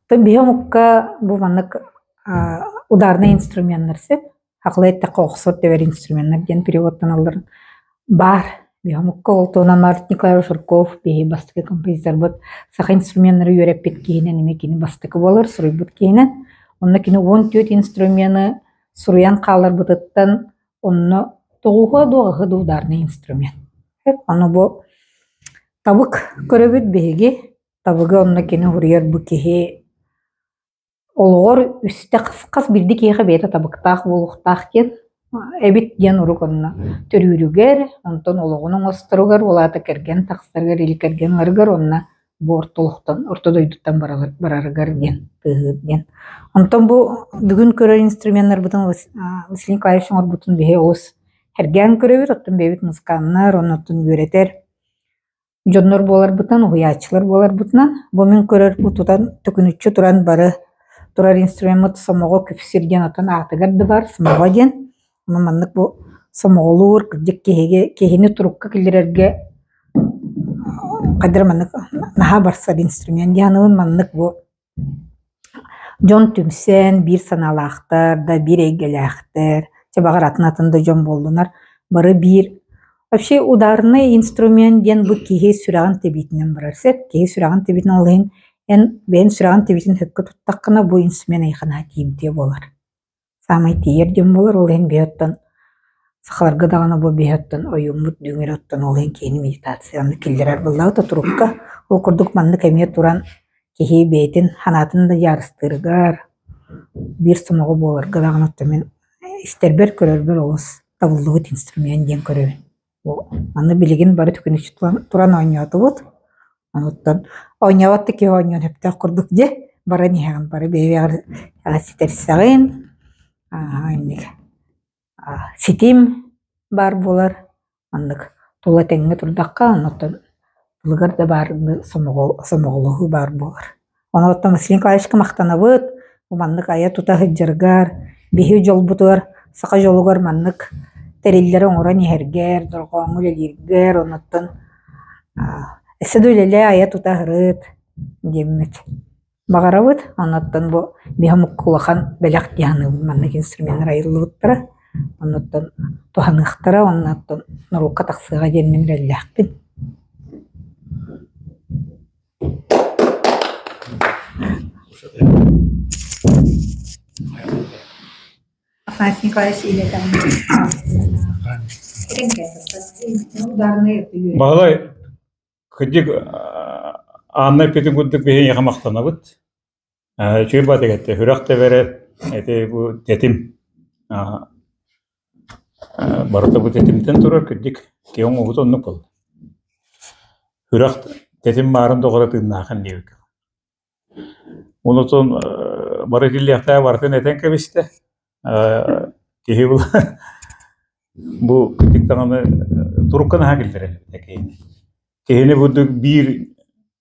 То биомукка бу маннык ударный инструменттер сеп, хакылайт та коксот тевер инструменттер ген переводтан алдыр. Бар биомукка олтонан Мартин Николаевич Шурков бии бастыкы композитор бут саха инструменттер үйреп кеткенен неме кини бастыкы болар, суруй бут кенен. Онна кини 14 инструменты суруян калар бутыттан онно тоғуға доғығы ударный инструмент. Оны бу табык көрөбүт беги, табыгы онна кини хурьер бу кихи олғор үсті қас бірді кейхі бейті табықтақ болуқтақ кен, әбіт ген ұрук онна түрүрүгер, онтон олғының остыругар, олаты керген тақстаргар, или керген аргар, онна бу ортолуқтан, ортодойдуттан бараргар ген, тыгыд ген. Онтон бу бүгін көрөр инструменттер бутын Василий Николаевичтың орбутын бейе оғыз hergen көрөбүт, оттон бейбит музыканнар, оннотун үйретер. Жоннор болар бутан, уячлар болар бутынан, бу мен көрөр бутудан төкүнүччү туран бары турар инструмент сомого көпсирген отон атыгарды бар, сомого ген. Маннык бу сомоголуур, кырдык кехини турукка килерерге кадыр маннык наха барсар инструмент яныбын маннык бу жон түмсен, бир саналақтар да, бир эгелақтар, чабагар атын-атында жон болдунар, бары бир. Вообще ударный инструмент ген бу кихи сүраган тебитинен барар сеп, кихи сүраган тебитин олайын, бен сүраган тебитин хөккө туттаққына бу инструмент айқына киимте болар. Самай тиер жон болар, олайын бейоттан, сақаларга дағана бу бейоттан, ойумут дүңер оттан олайын кейini медитацияны келдерер болдаута турукка, ол курдук манны кәмие туран кихи бейтин ханатын да ярыстыргар, бир сомого боларга дағана оттан мен истербер көрөрбер олыс табылдығыт инструмент ден көрөбін. Аны билеген бары түкүнүчү туран ойнёты бут. Оттан ойнёватты ки ойнён хептэ курдук же, бары нехаган бары бейвер ситерсагын, ситим бар болар, аннык тула теңге турдакка, оттан булгар да бар сомоголугу бар болар. Оттан Василий Николаевичка мактанабыт, маннык ая тута хыджыргар, бихи жол бутуар, сака жолугар маннык териллер оңора нехергер, доргоңу лелиргер, оноттан эседүлеле ая тута хырыт деммет. Багарабыт, оноттан бу бихамук кулахан беляк дияны маннык инструмент айылыбыттара, оноттан туханыктара, оноттан норулка таксыга деммен лелляхпин. Василий Николаевич илетен. Бағалай, күдік анна петін күдік бейін яқамақтана бұд. Чөй бады кәтті, хүрақта бәрі әті бұл тетім. Барыта бұл тетімден тұрар күдік кеуң оғыт оннық болды. Хүрақ тетім барын доғыра тыңнақын дейік. Онытын бары келияқтая бартын әтен кәбесті. Кехи бұл күттіктағаны тұрыққан аға келдірі. Кехіне бұдық бір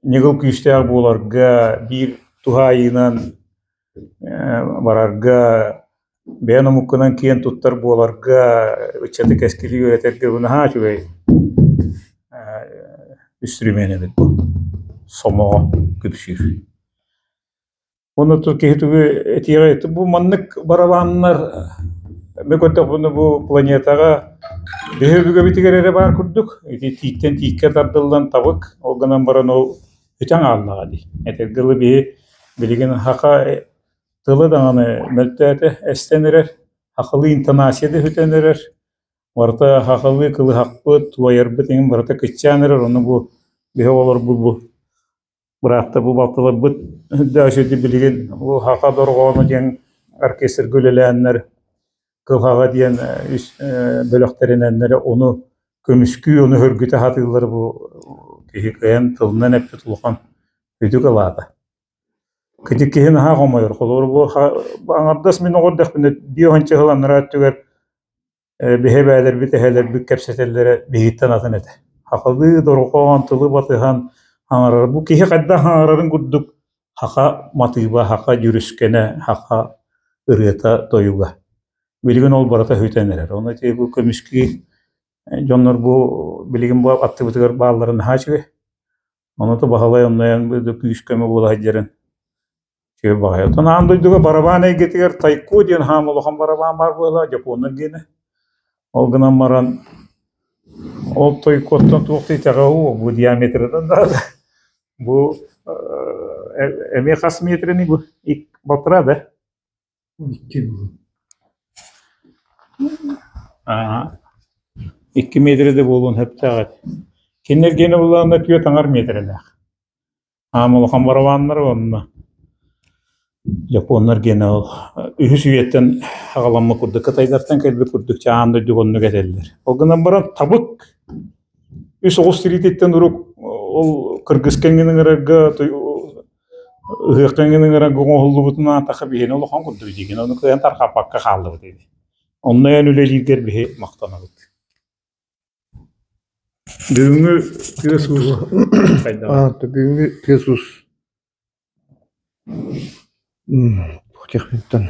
негіл күйістіғ боларға, бір тухайынан барарға, бәйіні мұққынан кейін тұттар боларға, үтчәті кәскелі өретерге бұны ға жүгей үстірімені бет бұл. Сомоға күпсір. Оны тұр кехетуге әтеға еті. Бұл маннық барабанынар мекөтті бұны бұл планетаға бөхөбігі бітігерері бар күрдік. Титтен тикке тардылдан табық, олғанан баран ол өтен алынаға дей. Әтергілі бейі білеген хақа тылы даңаны мөлті әті әстенерер, хақылы интонасияды өтенерер, барыта хақылы кылы хақпы, туайырбы теңін барыта күтчанерер, оны бұл бөхө олар бұл. Бұрақта бұл бақтылар бұд дөшеті білген, бұл хақа дорғаны ден оркестр көлеләнлер, кылхаға ден бөліқтерінәнлері, оны көміскі, оны өргіті хатылар бұл кехекаян тылынан әпті тұлған өтік алады. Күтік кехені хаға omайыр, қолыр бұл аңардас мен оғырдақ бінде биоғанчы ғыланлар әттігер бейе бәлер біті әлер бүк кәпсетелері бейгіттен атын әді. Хақылы дорғаған тылы батыған аңарар. Бұл кехе қадда аңарарын күрдік хақа матыйба, хақа жүріскені, хақа ұрғета тойуға. Білген ол барата өйтенерер. Оны тей бұл көміскі жонлар бұл білген бұл атты бұтығар бағаларын хачығы. Onu da bahalay onlayan bir de küskeme bola hajeren. Şey bahaya. Tana anduyduga barabana getiger tayko diyen hamuluhan baraban var bola Japonlar gene. Olgana maran o taykottan tuqti tagau bu diametreden da bu eme kas metreni bu ilk batra da. 12 bu. Aha. 2 metrede bolun hep tagat. Kinler gene bulanda tüyo tangar metrede. Hamuluhan barabanlar onna. Japonlar gene ol. Ühüs üyetten hagalanma kurduk. Kataylardan kelbe kurduk. Çağında dügonunu getirdiler. O günden baran tabuk. Üs oğuz tiritetten duruk. O Kırgızkengenin araga, Hırkengenin araga oğullu butuna takı bihine olu kan kurduk degen. Onu kıyan tarka pakka kaldı bu dedi. Onunla yan öyle lider bihe maktanalık. Düğümü Pegasus. Бүгінгі Pegasus. Bu техниктен.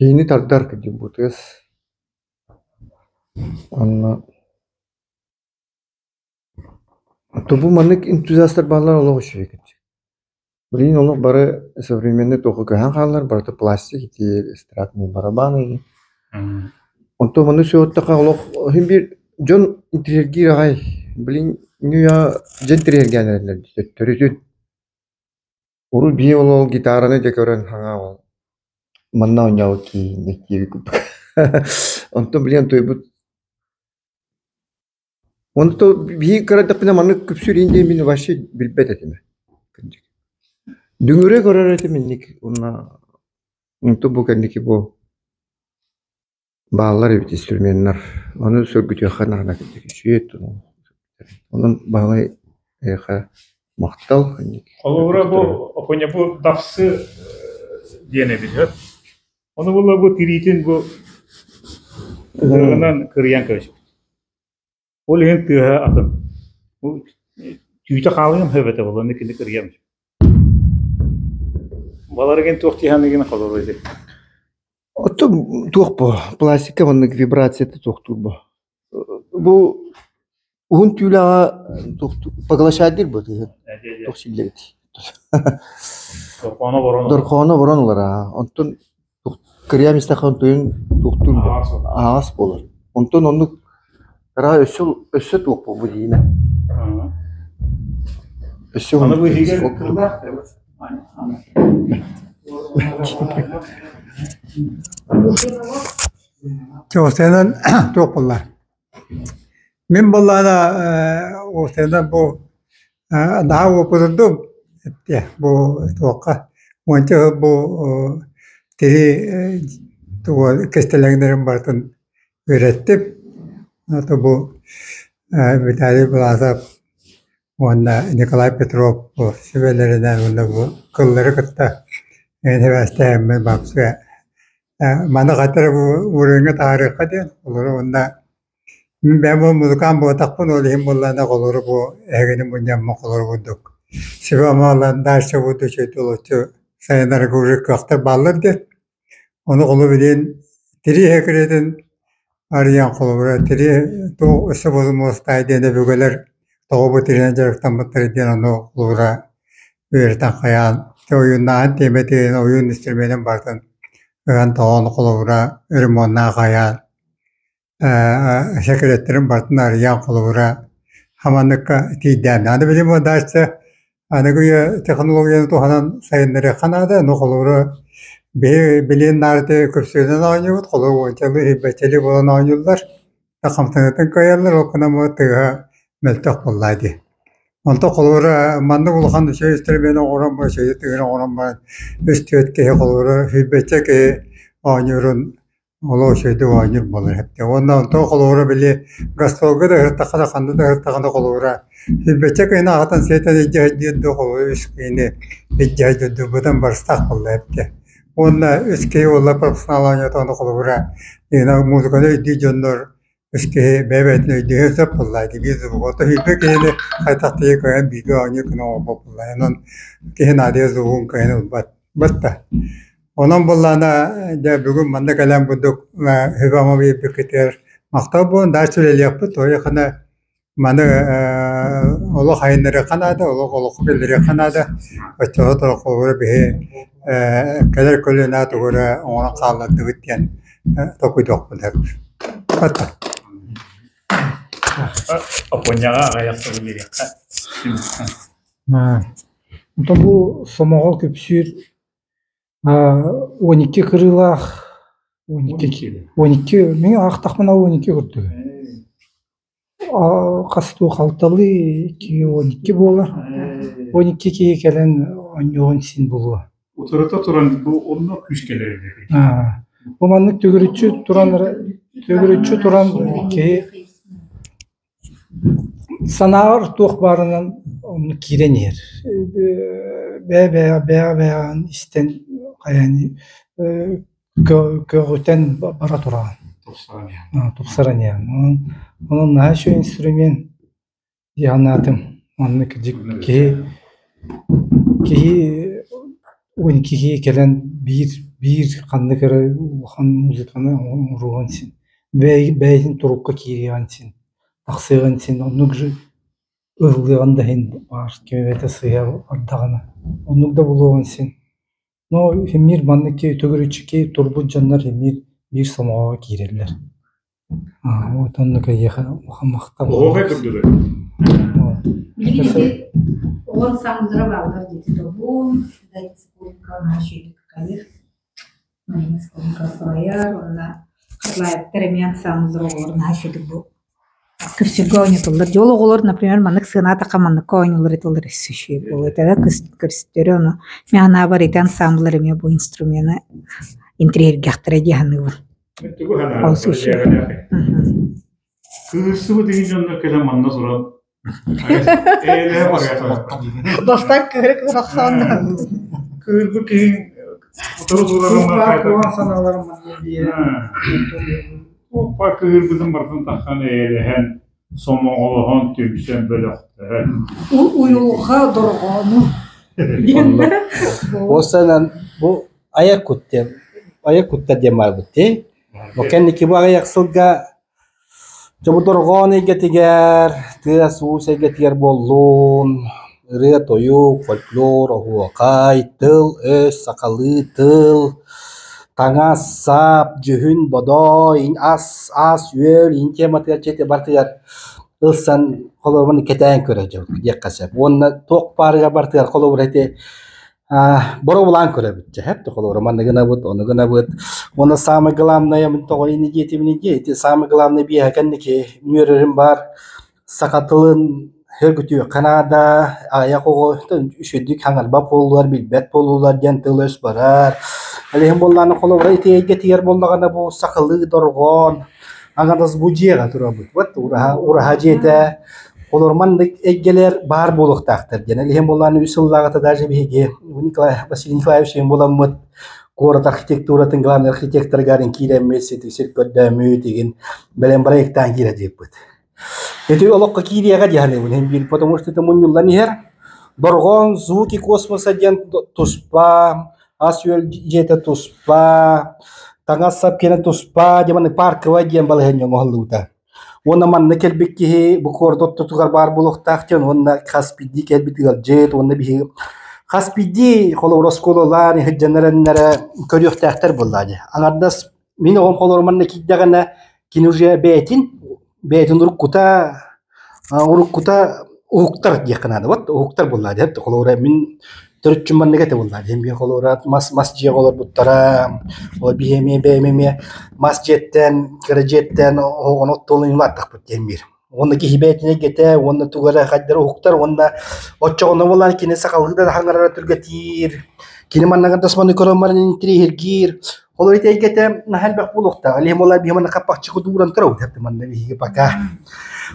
Кейіні тардар кәдем бұтыз. Анна. Тобу маннык энтузиастар балар олығы шүйекет. Блин, олық бары современный тоқы көйен қалар, барды пластик, эстрадный барабаны. Онто маны сөйоттақа олық, хем бір жон интерьергер ағай, блин, нүйя жен интерьергер әнерлер, төрөтүн. Уру бие ол гитараны декоран хаңа ол. Манна ойнауы ки, некеге күп. Онто блин, той бұд. Онто бие қарадақпына маны күпсүрейінде мені ваше білбет әтеме. Дүңірі көрер әтеме, онто бұл кәндекі бұл. Bağlar evet instrümanlar. Onu sörgütüyor kanarına gittik. Şuyet onu. Onun bağlı maktal. Olur bu oponya bu dafsı diyenebilir. Onu bu tiritin bu dağından kırıyan karışık. O lehen tüha atın. Bu tüyte kalıyım hevete olan nekini kırıyamış. Baları gen tuğtihan negine kalır öyle. Ото тух по пластика оннык вибрацияты тохтур бу. Бу ун тюлага тохтур поглощает бу. Тохсилет. Дорхона воронлара. Онтон кремиста хантын тохтур аас болор. Онтон оннык ра өсө тух бу дейме. Өсө. Аны бу хиге кырда. Çoğusundan çok bunlar. Min bunlara o senden bu daha okudum etti bu toka. Önce bu dili bu kestelenlerin bartın öğrettim. Hatta bu Vitali Blasap onda Nikolay Petrov bu şubelerinden onda bu kılları kıtta. Üniversite hem baksı. Mana katır bu ürünü tarihı diye olur onda. Ben bu müzikan bu takpın olayım bunlarla olur bu evinin bundan mı olur bulduk. Sivamalan derse bu düşüydü oluştu. Sayınları görük kaktır bağlar diye. Onu kolu bilin. Diri hekredin arayan kolu. Diri doğu ısı bozulması daydı bugüler doğu bu dirine cerikten mutlu diyen onu kolura üyerden kayan. Oyundan temetiğin oyun istemenin bardan. Öğen doğan kolura ürünmonuna kayan. Sekretlerin bardan arayan kolura. Hamanlıkka tiyden. Anı bilim o derste anı güya teknolojiyanı tohanan sayınları kanada. No kolura bilin nardı kürsüden oynuyor. Kolura oyuncalı hibbeteli olan oynuyorlar. Takamtanıtın koyarlar. Okuna mı tığa meltek bollaydı. Onta kolura mandı bulkan şey istemeyen oran var şey istemeyen oran var üstüet ki kolura hibbetçe ki oynuyorun olu şeyde oynuyor bulur hepte. Ondan to kolura bile gastrolga da hırtakada kandı da hırtakada kolura hibbetçe ki ne atan şeyden ihtiyacı da kolura üskini ihtiyacı da budan barstak bulur hepte. Onda üskü ola profesyonel oynuyor onda kolura yine müzikada ihtiyacınlar Üskü bebetli diye sapıllaydı. Biz bu oto hipek yine haytahtı koyan bilgi oynuyor ki ne yapılayan. Onun ki nadiye zuhun koyan batta. Onun bullana da bugün manda kalem bulduk ve hıvama bir büküter. Maktab bu ders öyle yaptı. O yakında маны олох хайнары канада олох белдере канада очоо толкор бе калер колена тогора она калла дыгтен токуйдок булар ата Опоняга аяқта керек. То бу самого көпсүр 12 кырылах 12 мен ақтақмана 12 көрдү. Касту калталы 12 болар. 12 ке келен 10 син болу. Утурата туран бу онно күч келер. Бу манны төгөрүчү туран ке санаар туох барынан onu kirenir. Be isten yani köğüten bara turan. Topsaran yani. Onun daha şu instrument yanatım. Onu ki 12 gelen bir kanlı kere han müzikanı ruhansin. Bey'in turukka kiriyansin. Taksıyansin. Onu ылгыганда хин бар кемете сыя ардагана онугда булуган сен но хемир манныке төгөрүчүке турбут жандар хемир бир сомого кирелер вот онука яха махта Ого көрдүлөр. Билгиде он сандыра балдар деди бу республика наши калер республика саяр она кырлайып теремен сандыра наши бу Кырсырга ойнатылар. Жол оголор, например, маннык сыната каманнык ойнылар этилер эсүшү. Бул этеде кырсыттары оны мана бар эти ансамбльлар эме бу инструментны интерьерге актара дияны. Кырсыбы деген жонда келе манна сурап. Эле барга. Достан көрөк рахсан. Кырбы кейін отуру Куан саналарым Опа кырбыдын бартын таккан элехен сомоголохон түбүсен бөлөктөр. Уюлга доргону. Осанан бу аяк кутта демар бутте. Мокен ки бу аяк сылга жобудоргон эгетигер, тыас ус эгетигер боллун, ыры тою, фольклор, хуакай, тыл, өс, сакалы, тыл, таңа сап, жүхүн, бодо, ас, үөл, тематыгар чете бартыгар ылсан колорбаны кетен көрө жок, яккасап. Онна ток барыга бартыгар колор эте боро булан көрө бүтчү, хепти колор манна гына бут, оны гына бут. Оны самое главное мен тогойны жетимини самое главное биякенники мөрөрүм бар, сакатылын хөргүтү Канада, аякого үшүдүк хаңарба болулар, билбет болулар, жентылыс барар. Алехим болланы коловра итеге тиер боллагана бу сакылы доргон, аңадас бу жега турабыт. Вот ураха жете колормандык эггелер бар болуктактыр. Жана алехим болланы үсүллагата даже биге Василий Николаевич боламыт. Город архитектуратын главный архитектор гарын киреммеси тексер көрдөмү деген белем проекттан кире деппит. Это олокко кирияга жаны бул бир, потому что это мунюллан хер доргон звуки космоса ден туспа, асюэл жете туспа, таңа сапкене туспа, деманы паркова ден балген жоңолута. Онна манна келбекки бу кордотто тугар бар булуктактен, онна Каспийди келбитигал жет, онна би Каспийди холороскололар, хедженереннере көрүктактар буллады. Аңардас мен он холорманна киддагана кинуже бетин уруккута уктар дияқанады. Вот уктар буллады. Хепти холора мен төрүчүн маннагете буллады. Эми холора масжия болор буттара, о беме масжеттен, кирежеттен огон оттолун латтак бут эмир. Онда кихибетине гете, онда тугара хаддар уктар, онда оччогоно буллар кине сакалгыда хаңарара түргетир. Кине маннаган тасманы көрөмарын интригир. Kalau itu kita nahan bakpuluk ta, alih mulai biar mana kapak cukup duran terus, tapi mana bihi pakai.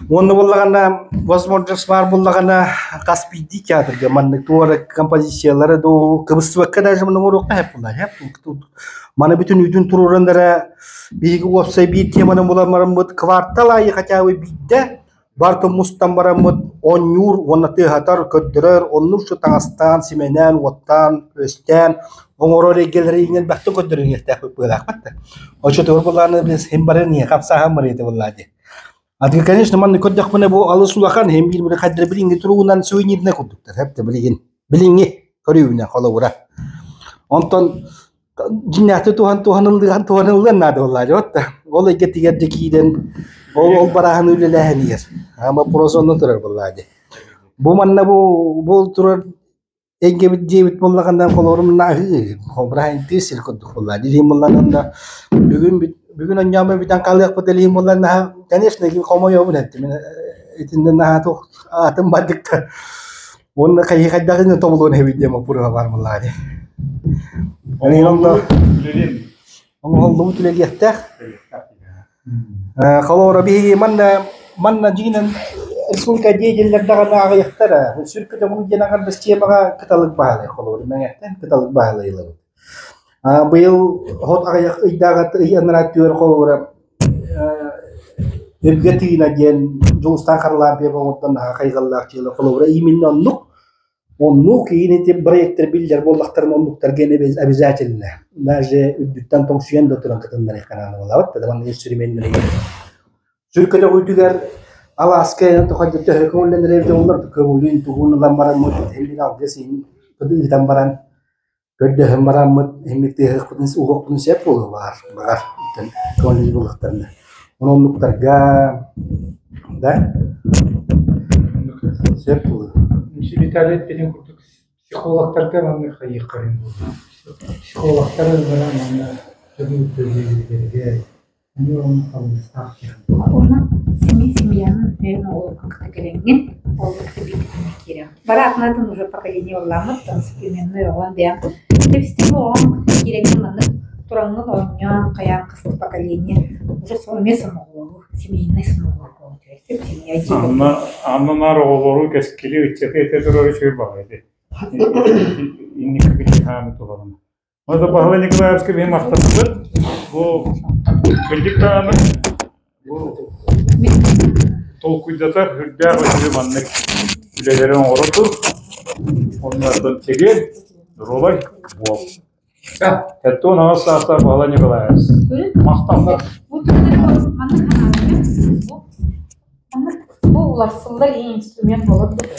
Mana bola kana wasmodern smart bola kana Kaspidi kya terga mana tu ada komposisi lara do kebestuan kada aja mana nguruk apa pula, ya tu mana betul nutun turunan dara bihi website bihi mana bola maramut kwartal aja kacawi bida. Barto mustambaramut onyur wana te hatar ködürör onur şu tangastan simenen wattan östen ongorore geleri ingel bakto ködürör ngel ta pulak patta ocho te urbolana biz hembare ni kapsa hamare te bollade Аты, конечно, манны көрдөх мына бу алыс улахан hem bir bir кадр билинге туруунан сүйнирне курдуктар. Хеп те билинге көрүүнө колобура. Онтон жиннаты туhanылдан нады олар жотта. Ол эге тигерде кийден ол барахан үлелехенер. Ама прозонно турар буллади. Бу манна бу турар эге бит жебит боллагандан колорум нахы. Хобрахан тесил курдук буллади. Римулланында бүгүн оньяма битан калык потелим буллана. Конечно, ки комой обунат. Мен этинден нахы атым бадыкта. Онна кайы кайдагын тобулун хебидде мапура бар буллади. Ani onda onu tuleliyattar. Kalau rabi manna jinan sul kajejeller daga ayahtara. Sürkü de bunu jenakan bestiye maka katalık bahalay kalau mengahtan katalık bahalay lalu. Bu yıl hot ayak idagat iyanratıyor kalau ergatina jen justan karla be pamutan kaygallar çelo kalau imin nonnuk Onluk yine te projektler bilder bollaktarın onluklar gene biz обязательно. Даже üddütten tonksiyen de turan katınlar ekranı olavat da bana instrümentleri. Türkiye'de uydular Alaska'ya tokadı tehrekomlen revde onlar da kömülün tuğunu lambaran mı elini al desin. Ködü lambaran ködü hembaran mı hemit tehrekudun uğukudun sep olu var. Bakar kömülün bollaktarında. Onluklar ga da sep olu. Виталий Пелин курдук психологтарга маны хайыккарын психологтар өзара маны жөнөтөлгөргө муну калыстак. Onun семьяның ол как-то келенген, ол как-то биткен керек. Бірақ надын уже поколение оламыз, современный оған дем. Тепстен оған керектен маны тураңын ойнан, қаян қысты поколение. Уже солме самоғолу, семейный самоғолу. Аннар оғылу кәскелі өтсеке ете тұрары шөй бағайды. Иннекі кәлі қамы тұғалым. Оны бағылы Николаевский бейім ақтатылыр. Бұл білдік тағаны тол күйдатар үрдәғ өтілі маннық үлелерін оры тұр. Онлардан тегер, ролай бол. Тәтті онаға сағыстар бағылы Николаевский. Мақтандар. Bu ulaşsınlar iyi instrument olabilir.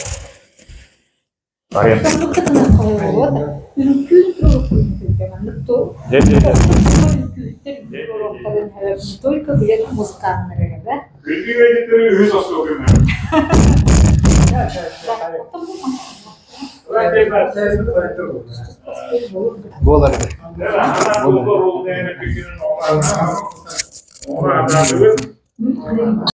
Aynen. Çok kadar kolay olur. Ülkün только билет музыканları da. Ülkü editörü hüz olsun okuyum. Bolar. Bolar.